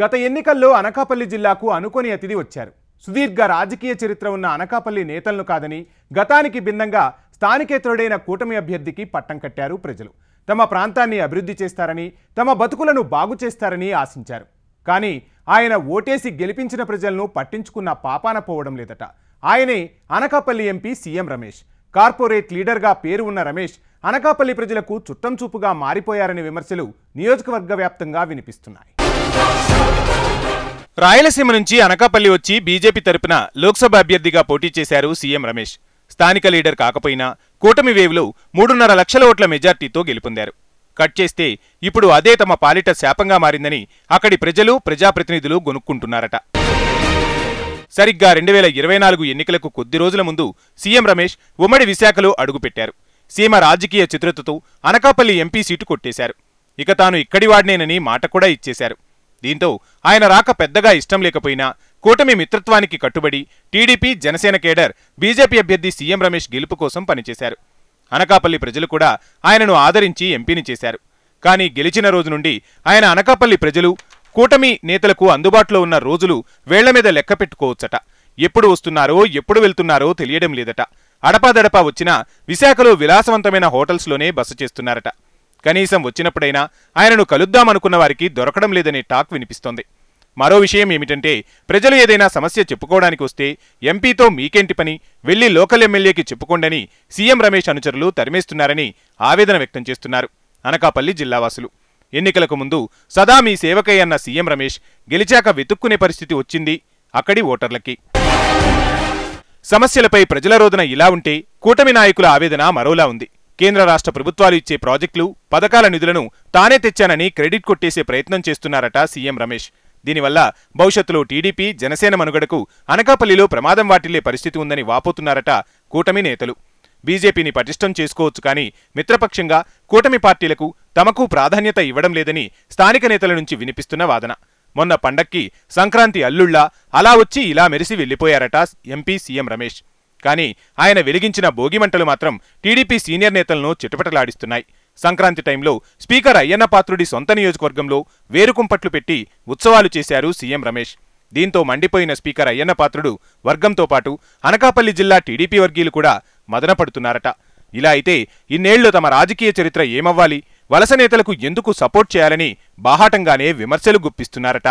గత ఎన్నికల్లో అనకాపల్లి జిల్లాకు అనుకోని అతిథి వచ్చారు. సుదీర్ఘ రాజకీయ చరిత్ర ఉన్న అనకాపల్లి నేతలను కాదని గతానికి భిన్నంగా స్థానికేతరుడైన కూటమి అభ్యర్థికి పట్టం కట్టారు ప్రజలు. తమ ప్రాంతాన్ని అభివృద్ధి చేస్తారని, తమ బతుకులను బాగు చేస్తారని ఆశించారు. కానీ ఆయన ఓటేసి గెలిపించిన ప్రజలను పట్టించుకున్న పాపాన పోవడం లేదట. ఆయనే Anakapalli MP CM Ramesh. Corporate లీడర్గా పేరు ఉన్న రమేష్ అనకాపల్లి ప్రజలకు చుట్టం చూపుగా మారిపోయారనే విమర్శలు నియోజకవర్గ వ్యాప్తంగా వినిపిస్తున్నాయి. రాయలసీమ నుంచి అనకాపల్లి వచ్చి బీజేపీ తరపున లోక్సభ అభ్యర్థిగా పోటీ చేశారు సీఎం రమేష్. స్థానిక లీడర్ కాకపోయినా కూటమి వేవ్లో 3.5 లక్షల ఓట్ల మెజార్టీతో గెలుపొందారు. కట్ చేస్తే ఇప్పుడు అదే తమ పాలిట శాపంగా మారిందని అక్కడి ప్రజలు, ప్రజాప్రతినిధులు గొనుక్కుంటున్నారట. సరిగ్గా 2024 ఎన్నికలకు కొద్ది రోజుల ముందు సీఎం రమేష్ ఉమ్మడి విశాఖలో అడుగుపెట్టారు. సీమ రాజకీయ చిత్రతతో అనకాపల్లి ఎంపీ సీటు కొట్టేశారు. ఇక తాను ఇక్కడివాడినేనని మాట కూడా ఇచ్చేశారు. దీంతో ఆయన రాక పెద్దగా ఇష్టం లేకపోయినా కూటమి మిత్రత్వానికి కట్టుబడి టీడీపీ, జనసేన కేడర్ బీజేపీ అభ్యర్థి సీఎం రమేష్ గెలుపు కోసం పనిచేశారు. అనకాపల్లి ప్రజలు కూడా ఆయనను ఆదరించి ఎంపీని చేశారు. కానీ గెలిచిన రోజు నుండి ఆయన అనకాపల్లి ప్రజలు, కూటమి నేతలకు అందుబాటులో ఉన్న రోజులు వేళ్ల మీద లెక్క పెట్టుకోవచ్చట. ఎప్పుడు వస్తున్నారో, ఎప్పుడు వెళ్తున్నారో తెలియడం లేదట. అడపాదడపా వచ్చినా విశాఖలో విలాసవంతమైన హోటల్స్లోనే బస చేస్తున్నారట. కనీసం వచ్చినప్పుడైనా ఆయనను కలుద్దామనుకున్న వారికి దొరకడం లేదనే టాక్ వినిపిస్తోంది. మరో విషయం ఏమిటంటే, ప్రజలు ఏదైనా సమస్య చెప్పుకోవడానికి వస్తే ఎంపీతో మీకేంటి పని, వెళ్లి లోకల్ ఎమ్మెల్యేకి చెప్పుకోండని సీఎం రమేష్ అనుచరులు తరిమేస్తున్నారని ఆవేదన వ్యక్తం చేస్తున్నారు అనకాపల్లి జిల్లావాసులు. ఎన్నికలకు ముందు సదా మీ సేవకై అన్న సీఎం రమేష్ గెలిచాక వెతుక్కునే పరిస్థితి వచ్చింది అక్కడి ఓటర్లకి. సమస్యలపై ప్రజల రోదన ఇలా ఉంటే కూటమి నాయకుల ఆవేదన మరోలా ఉంది. కేంద్ర రాష్ట్ర ప్రభుత్వాలు ఇచ్చే ప్రాజెక్టులు, పథకాల నిధులను తానే తెచ్చానని క్రెడిట్ కొట్టేసే ప్రయత్నం చేస్తున్నారట సీఎం రమేష్. దీనివల్ల భవిష్యత్తులో టీడీపీ, జనసేన మనుగడకు అనకాపల్లిలో ప్రమాదం వాటిల్లే పరిస్థితి ఉందని వాపోతున్నారట కూటమి నేతలు. బీజేపీని పటిష్టం చేసుకోవచ్చు కానీ మిత్రపక్షంగా కూటమి పార్టీలకు తమకు ప్రాధాన్యత ఇవ్వడం లేదని స్థానిక నేతల నుంచి వినిపిస్తున్న వాదన. మొన్న పండక్కి సంక్రాంతి అల్లుళ్లా అలా వచ్చి ఇలా మెరిసి వెళ్లిపోయారట ఎంపీ సీఎం రమేష్. కానీ ఆయన వెలిగించిన భోగిమంటలు మాత్రం టీడీపీ సీనియర్ నేతలను చిటపటలాడిస్తున్నాయి. సంక్రాంతి టైంలో స్పీకర్ అయ్యన్న పాత్రుడి సొంత నియోజకవర్గంలో వేరుకుంపట్లు పెట్టి ఉత్సవాలు చేశారు సీఎం రమేష్. దీంతో మండిపోయిన స్పీకర్ అయ్యన్న పాత్రుడు వర్గంతో పాటు అనకాపల్లి జిల్లా టీడీపీ వర్గీయులు కూడా మదనపడుతున్నారట. ఇలా అయితే ఇన్నేళ్లు తమ రాజకీయ చరిత్ర ఏమవ్వాలి, వలస నేతలకు ఎందుకు సపోర్ట్ చేయాలని బాహాటంగానే విమర్శలు గుప్పిస్తున్నారట.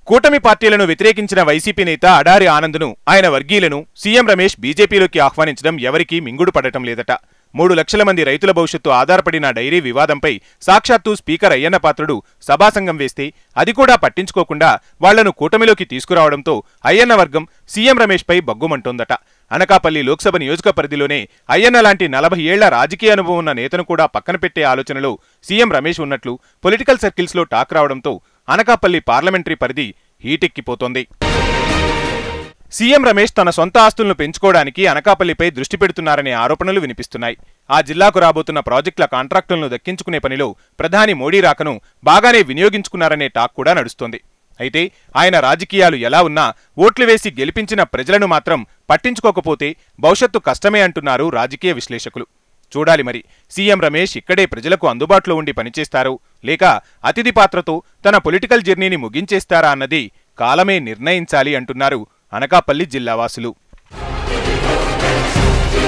కూటమి పార్టీలను వ్యతిరేకించిన వైసీపీ నేత అడారి ఆనంద్ను, ఆయన వర్గీయులను సీఎం రమేష్ బీజేపీలోకి ఆహ్వానించడం ఎవరికీ మింగుడు పడటం లేదట. 3 లక్షల మంది రైతుల భవిష్యత్తు ఆధారపడిన డైరీ వివాదంపై సాక్షాత్తు స్పీకర్ అయ్యన్న పాత్రుడు సభాసంగం వేస్తే అది కూడా పట్టించుకోకుండా వాళ్లను కూటమిలోకి తీసుకురావడంతో అయ్యన్న వర్గం సీఎం రమేష్ పై బగ్గుమంటోందట. అనకాపల్లి లోక్సభ నియోజక పరిధిలోనే అయ్యన్న లాంటి 40 ఏళ్ల రాజకీయ అనుభవం ఉన్న నేతను కూడా పక్కన పెట్టే ఆలోచనలో సీఎం రమేష్ ఉన్నట్లు పొలిటికల్ సర్కిల్స్లో టాక్ రావడంతో అనకాపల్లి పార్లమెంటరీ పరిధి హీటెక్కిపోతోంది. సీఎం రమేష్ తన సొంత ఆస్తులను పెంచుకోవడానికి అనకాపల్లిపై దృష్టి పెడుతున్నారనే ఆరోపణలు వినిపిస్తున్నాయి. ఆ జిల్లాకు రాబోతున్న ప్రాజెక్టుల కాంట్రాక్టులను దక్కించుకునే పనిలో ప్రధాని మోడీ రాకను బాగానే వినియోగించుకున్నారనే టాక్ కూడా నడుస్తోంది. అయితే ఆయన రాజకీయాలు ఎలా ఉన్నా ఓట్లు వేసి గెలిపించిన ప్రజలను మాత్రం పట్టించుకోకపోతే భవిష్యత్తు కష్టమే అంటున్నారు రాజకీయ విశ్లేషకులు. చూడాలి మరి సీఎం రమేష్ ఇక్కడే ప్రజలకు అందుబాటులో ఉండి పనిచేస్తారో లేక అతిథి పాత్రతో తన పొలిటికల్ జర్నీని ముగించేస్తారా అన్నది కాలమే నిర్ణయించాలి అంటున్నారు అనకాపల్లి జిల్లావాసులు.